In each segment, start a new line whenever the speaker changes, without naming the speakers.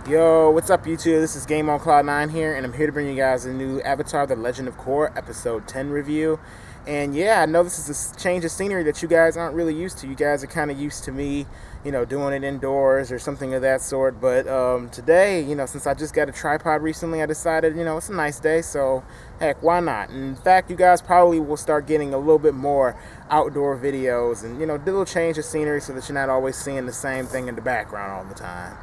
Yo, what's up YouTube? This is Game on Cloud 9 here, and I'm here to bring you guys a new Avatar: The Legend of Korra episode 10 review. And yeah, I know this is a change of scenery that you guys aren't really used to. You guys are kind of used to me, doing it indoors or something of that sort. But today, since I just got a tripod recently, I decided, it's a nice day, so heck, why not? And in fact, you guys probably will start getting a little bit more outdoor videos and, do a little change of scenery so that you're not always seeing the same thing in the background all the time.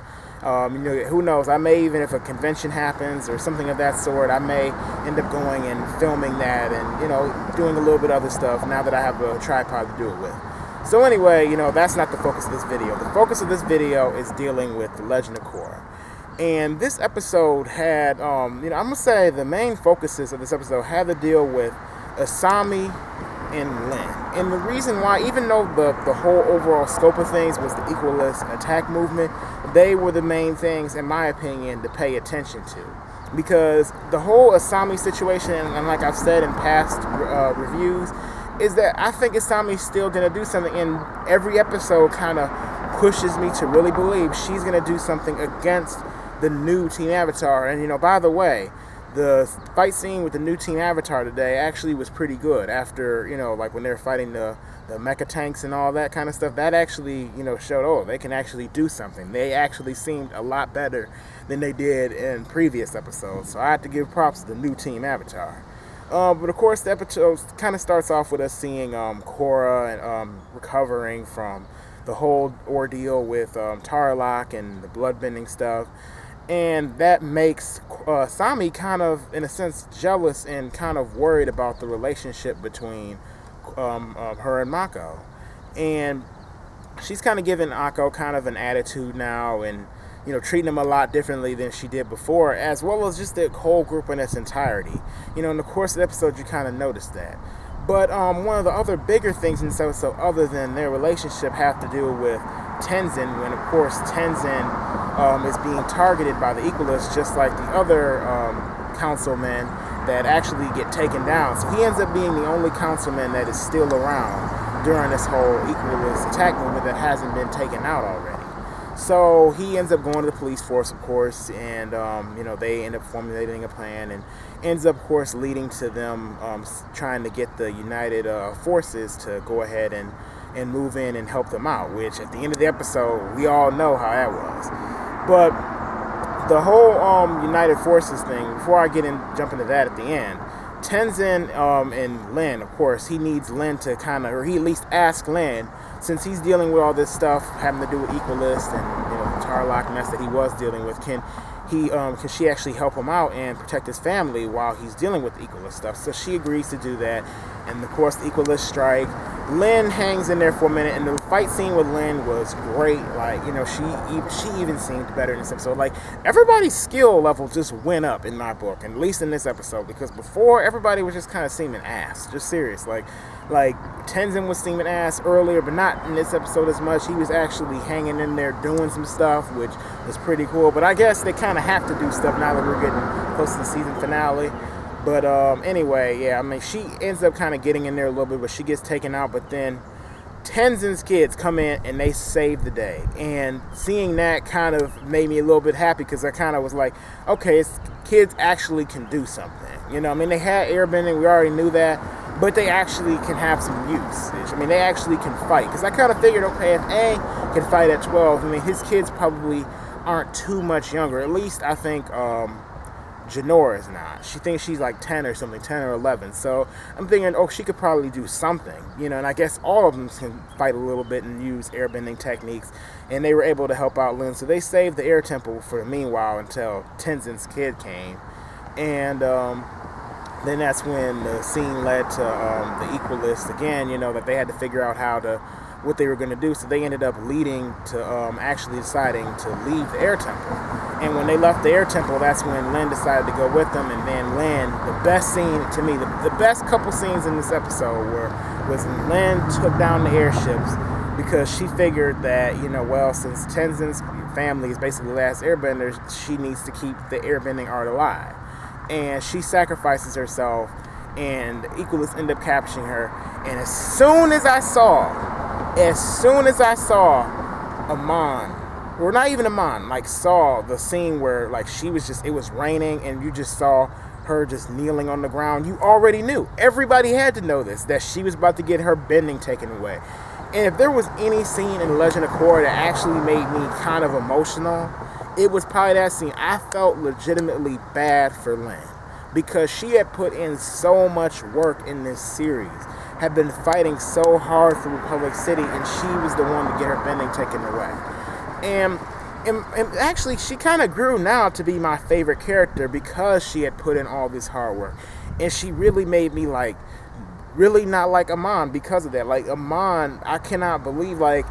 Who knows? I may, even if a convention happens or something of that sort, I may end up going and filming that and, doing a little bit of other stuff now that I have a tripod to do it with. So anyway, that's not the focus of this video. The focus of this video is dealing with The Legend of Korra. And this episode had, I'm going to say the main focuses of this episode had to deal with Asami and Lin. And the reason why, even though the whole overall scope of things was the equalist attack movement, they were the main things, in my opinion, to pay attention to. Because the whole Asami situation, and like I've said in past reviews, is that I think Asami's still going to do something, and every episode kind of pushes me to really believe she's going to do something against the new Team Avatar. And, by the way, the fight scene with the new Team Avatar today actually was pretty good. After, like when they were fighting the mecha tanks and all that kind of stuff, that actually, showed, they can actually do something. They actually seemed a lot better than they did in previous episodes. So I have to give props to the new Team Avatar. But of course, the episode kind of starts off with us seeing Korra and recovering from the whole ordeal with Tarlok and the bloodbending stuff. And that makes Sami kind of, in a sense, jealous and kind of worried about the relationship between her and Mako. And she's kind of giving Akko kind of an attitude now and, treating him a lot differently than she did before, as well as just the whole group in its entirety. In the course of the episode, you kind of noticed that. But one of the other bigger things in this episode, other than their relationship, have to do with Tenzin, when, of course, Tenzin is being targeted by the Equalists, just like the other councilmen that actually get taken down. So he ends up being the only councilman that is still around during this whole Equalist attack movement that hasn't been taken out already. So he ends up going to the police force, of course, and they end up formulating a plan, and ends up, of course, leading to them trying to get the United Forces to go ahead and move in and help them out, which at the end of the episode, we all know how that was. But the whole United Forces thing, before I jump into that at the end, Tenzin and Lin, of course, he needs Lin to or he at least ask Lin, since he's dealing with all this stuff having to do with Equalist and the Tarlok mess that he was dealing with, can she actually help him out and protect his family while he's dealing with the Equalist stuff? So she agrees to do that, and of course the Equalist strike. Lin hangs in there for a minute, and the fight scene with Lin was great. Like, she even seemed better in this episode. Like, everybody's skill level just went up in my book, and at least in this episode, because before everybody was just kind of seeming ass, just serious. Like Tenzin was seeming ass earlier, but not in this episode as much. He was actually hanging in there doing some stuff, which was pretty cool. But I guess they kind of have to do stuff now that we're getting close to the season finale. But anyway, yeah, she ends up kind of getting in there a little bit, but she gets taken out. But then Tenzin's kids come in and they save the day. And seeing that kind of made me a little bit happy, because I kind of was like, okay, kids actually can do something. They had airbending, we already knew that, but they actually can have some usage. They actually can fight. Because I kind of figured, okay, if A can fight at 12, his kids probably aren't too much younger. At least I think Janora is not. She thinks she's like 10 or something, 10 or 11. So I'm thinking, she could probably do something, and I guess all of them can fight a little bit and use airbending techniques. And they were able to help out Lin. So they saved the air temple for the meanwhile until Tenzin's kid came. And then that's when the scene led to the Equalists again, that they had to figure out what they were going to do. So they ended up leading to actually deciding to leave the air temple. And when they left the air temple, that's when Lin decided to go with them. And then Lin, the best scene to me, the best couple scenes in this episode was when Lin took down the airships, because she figured that, since Tenzin's family is basically the last airbender, she needs to keep the airbending art alive. And she sacrifices herself, and the Equalists end up capturing her. And as soon as I saw Amon or not even Amon, like saw the scene where like she was just, it was raining and you just saw her just kneeling on the ground, you already knew. Everybody had to know this, that she was about to get her bending taken away. And if there was any scene in Legend of Korra that actually made me kind of emotional, it was probably that scene. I felt legitimately bad for Lynn because she had put in so much work in this series, had been fighting so hard for Republic City, and she was the one to get her bending taken away. And actually, she kind of grew now to be my favorite character because she had put in all this hard work. And she really made me, like, really not like Amon because of that. Like, Amon, I cannot believe, like,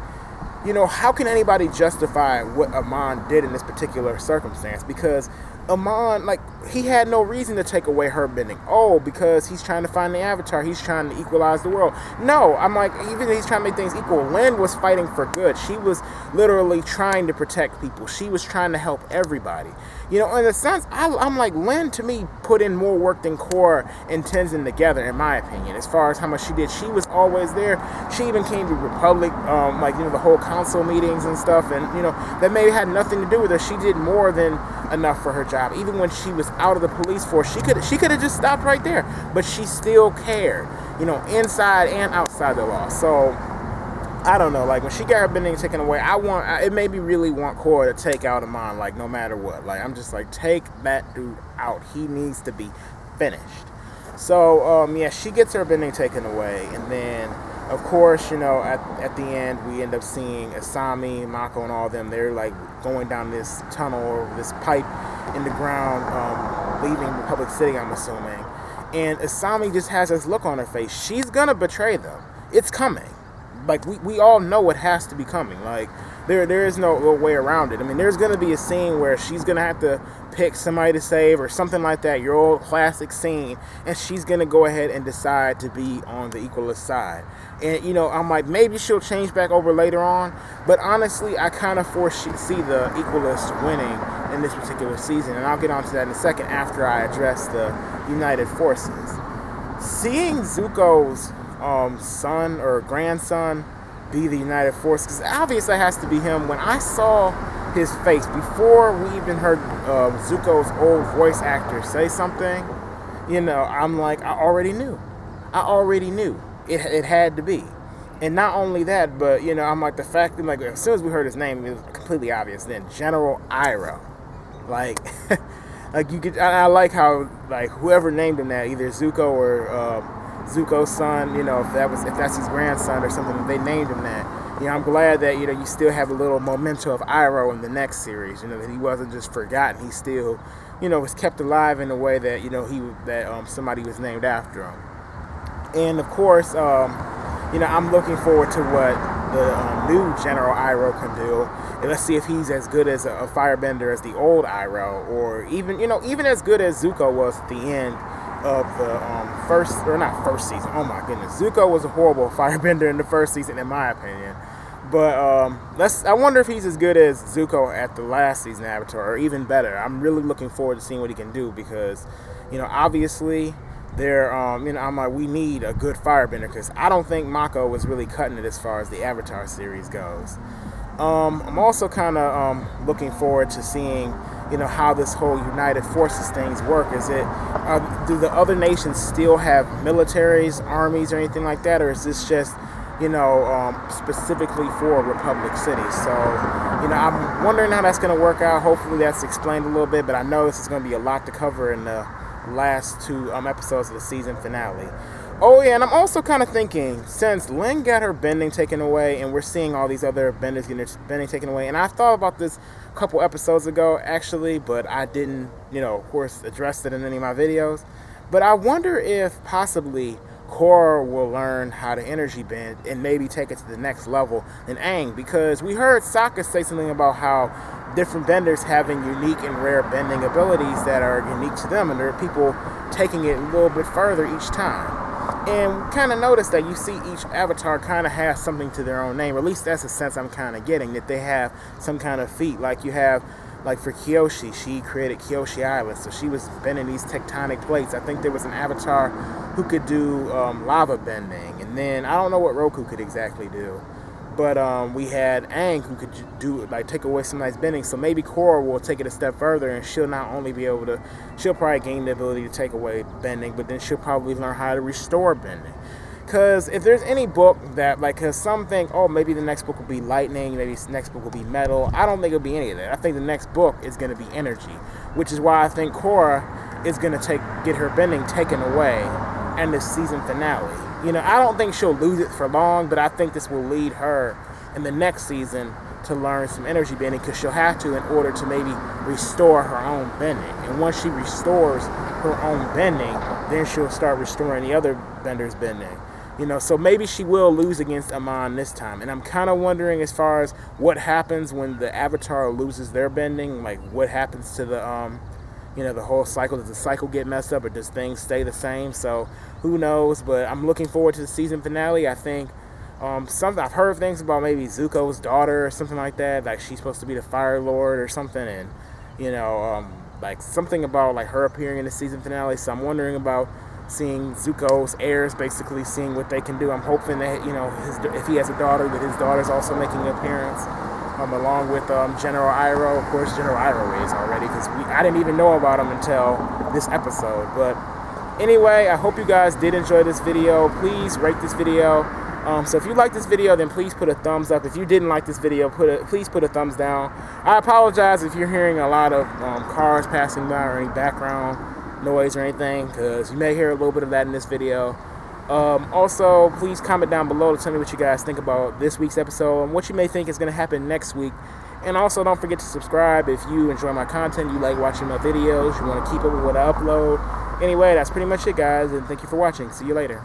you know, how can anybody justify what Amon did in this particular circumstance? Because Amon, like, he had no reason to take away her bending. Oh, because he's trying to find the Avatar. He's trying to equalize the world. No, I'm like, even if he's trying to make things equal, Lynn was fighting for good. She was literally trying to protect people. She was trying to help everybody. You know, in a sense, I'm like, Lynn, to me, put in more work than Korra and Tenzin together, in my opinion, as far as how much she did. She was always there. She even came to Republic, like, you know, the whole council meetings and stuff, and, you know, that maybe had nothing to do with her. She did more than enough for her job. Even when she was out of the police force, she could have just stopped right there, but she still cared, you know, inside and outside the law. So I don't know, like when she got her bending taken away, it made me really want Korra to take out Amon, like no matter what. Like I'm just like, take that dude out. He needs to be finished. So yeah, she gets her bending taken away, and then of course, you know, at the end we end up seeing Asami, Mako, and all of them. They're like going down this tunnel or this pipe in the ground, leaving Republic City, I'm assuming. And Asami just has this look on her face. She's gonna betray them. It's coming. Like we all know it has to be coming. Like there is no way around it. I mean, there's gonna be a scene where she's gonna have to pick somebody to save or something like that, your old classic scene, and she's gonna go ahead and decide to be on the equalist side. And you know, I'm like, maybe she'll change back over later on, but honestly, I kind of foresee the equalists winning in this particular season, and I'll get onto that in a second after I address the United Forces. Seeing Zuko's son or grandson be the United Force, because obviously it has to be him. When I saw his face before we even heard Zuko's old voice actor say something, you know, I'm like, I already knew it had to be. And not only that, but you know, I'm like, the fact that like as soon as we heard his name, it was completely obvious. Then General Iroh, like like you could, I like how like whoever named him that, either Zuko or Zuko's son, you know, if that's his grandson or something, they named him that. You know, I'm glad that, you know, you still have a little memento of Iroh in the next series, you know, that he wasn't just forgotten. He still, you know, was kept alive in a way that, you know, somebody was named after him. And of course, you know, I'm looking forward to what the new General Iroh can do. And let's see if he's as good as a firebender as the old Iroh, or even, you know, even as good as Zuko was at the end of the first season. Oh my goodness, Zuko was a horrible firebender in the first season, in my opinion. But I wonder if he's as good as Zuko at the last season of Avatar, or even better. I'm really looking forward to seeing what he can do, because, you know, obviously you know, I'm like, we need a good firebender, because I don't think Mako was really cutting it as far as the Avatar series goes. I'm also kind of looking forward to seeing, you know, how this whole United Forces things work. Do the other nations still have militaries, armies, or anything like that, or is this just, you know, specifically for Republic City? So, you know, I'm wondering how that's going to work out. Hopefully that's explained a little bit, but I know this is going to be a lot to cover in the last two episodes of the season finale. Oh yeah, and I'm also kind of thinking, since Lynn got her bending taken away, and we're seeing all these other benders getting their bending taken away, and I thought about this a couple episodes ago, actually, but I didn't, you know, of course, address it in any of my videos. But I wonder if possibly Korra will learn how to energy bend and maybe take it to the next level than Aang, because we heard Sokka say something about how different benders having unique and rare bending abilities that are unique to them, and there are people taking it a little bit further each time. And kind of notice that you see each avatar kind of has something to their own name, or at least that's the sense I'm kind of getting, that they have some kind of feat. Like you have, like for Kyoshi, she created Kyoshi Island, so she was bending these tectonic plates. I think there was an avatar who could do lava bending, and then I don't know what Roku could exactly do. But we had Aang who could do like take away somebody's bending. So maybe Korra will take it a step further, and she'll not only be able to, she'll probably gain the ability to take away bending, but then she'll probably learn how to restore bending. Because if there's any book that, like, because some think, oh, maybe the next book will be lightning, maybe the next book will be metal. I don't think it'll be any of that. I think the next book is going to be energy, which is why I think Korra is going to get her bending taken away in the season finale. You know, I don't think she'll lose it for long, but I think this will lead her in the next season to learn some energy bending, because she'll have to in order to maybe restore her own bending. And once she restores her own bending, then she'll start restoring the other benders' bending. You know, so maybe she will lose against Amon this time. And I'm kind of wondering as far as what happens when the Avatar loses their bending, like what happens to the, you know, the whole cycle. Does the cycle get messed up, or does things stay the same? So who knows? But I'm looking forward to the season finale. I think I've heard things about maybe Zuko's daughter or something like that. Like she's supposed to be the Fire Lord or something, and you know, like something about like her appearing in the season finale. So I'm wondering about seeing Zuko's heirs, basically seeing what they can do. I'm hoping that, you know, if he has a daughter, that his daughter's also making an appearance, along with General Iroh. Of course, General Iroh is already, because I didn't even know about him until this episode. But anyway, I hope you guys did enjoy this video. Please rate this video. So if you like this video, then please put a thumbs up. If you didn't like this video, please put a thumbs down. I apologize if you're hearing a lot of cars passing by or any background noise or anything, because you may hear a little bit of that in this video. Also, please comment down below to tell me what you guys think about this week's episode and what you may think is going to happen next week. And also, don't forget to subscribe if you enjoy my content, you like watching my videos, you want to keep up with what I upload. Anyway, that's pretty much it, guys, and thank you for watching. See you later.